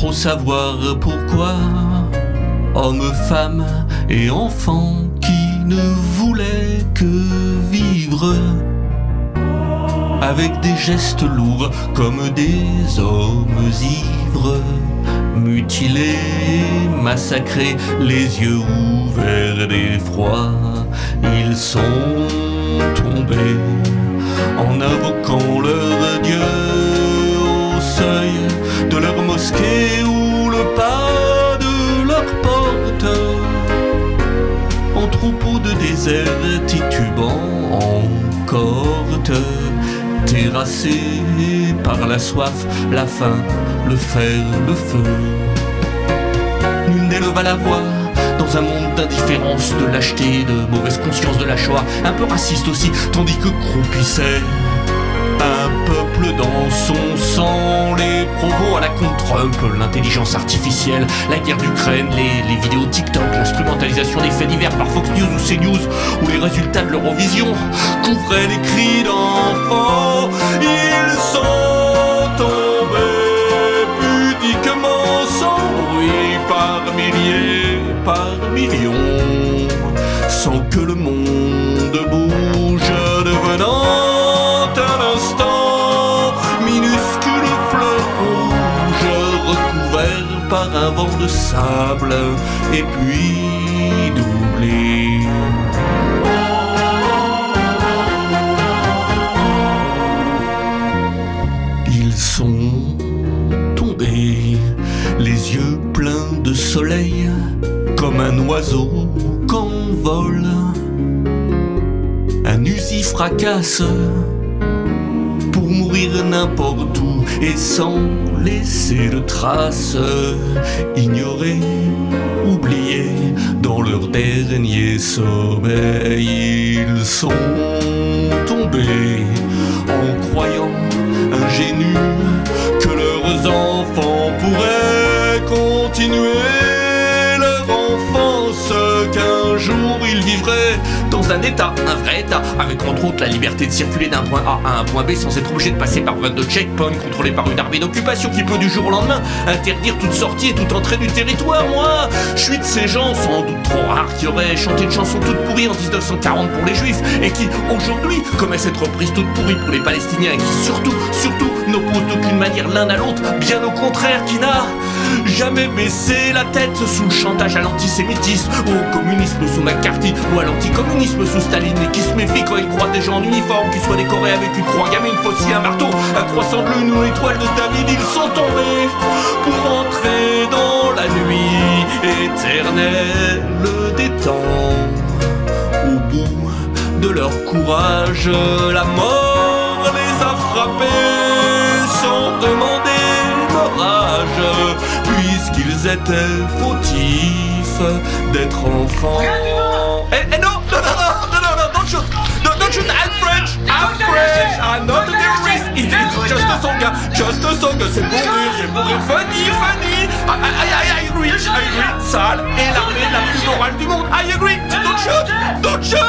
trop savoir pourquoi. Hommes, femmes et enfants qui ne voulaient que vivre, avec des gestes lourds comme des hommes ivres, mutilés, massacrés, les yeux ouverts d'effroi. Ils sont tombés en invoquant leur Dieu au seuil de leur mosquée ou le pas de leur porte, en troupeau de désert titubant en cohorte, terrassés par la soif, la faim, le fer, le feu. Nul n'éleva la voix dans un monde d'indifférence, de lâcheté, de mauvaise conscience de la Shoah, un peu raciste aussi, tandis que croupissait un peuple dans son sang. Les provos à la contre Trump, l'intelligence artificielle, la guerre d'Ukraine, les vidéos TikTok, l'instrumentalisation des faits divers par Fox News ou CNews, ou les résultats de l'Eurovision couvraient les cris d'enfants. Ils sont tombés pudiquement sans bruit, par milliers, par millions, sans que le monde bouge, devenant un instant minuscule fleur rouge, recouvert par un vent de sable et puis d'oubli. Ils sont tombés, les yeux pleins de soleil, comme un oiseau qu'envole un usi fracasse, pour mourir n'importe où et sans laisser de traces, ignorés, oubliés dans leur dernier sommeil. Ils sont tombés en croyant ingénus que leurs enfants pourraient continuer leur enfance, qu'un jour ils vivraient dans un état, un vrai état, avec entre autres la liberté de circuler d'un point A à un point B sans être obligé de passer par 22 checkpoints contrôlés par une armée d'occupation qui peut du jour au lendemain interdire toute sortie et toute entrée du territoire. Moi, je suis de ces gens sans doute trop rares qui auraient chanté une chanson toute pourrie en 1940 pour les juifs et qui aujourd'hui commettent cette reprise toute pourrie pour les Palestiniens et qui surtout n'opposent d'aucune manière l'un à l'autre, bien au contraire, qui n'a jamais baissé la tête sous le chantage à l'antisémitisme, ou au communisme sous McCarthy, ou à l'anticommunisme sous Staline, et qui se méfie quand ils croisent des gens en uniforme qui soient décorés avec une croix gammée, une faucille, un marteau, un croissant bleu, une étoile de David. Ils sont tombés pour entrer dans la nuit éternelle des temps. Au bout de leur courage, la mort les a frappés sans demander l'orage, puisqu'ils étaient fautifs d'être enfants. Eh non, don't shoot, don't shoot, I'm French, I'm not a terrorist, it's just a song, c'est pour rire, funny, I agree, sale et l'armée la plus morale du monde, I agree, don't shoot.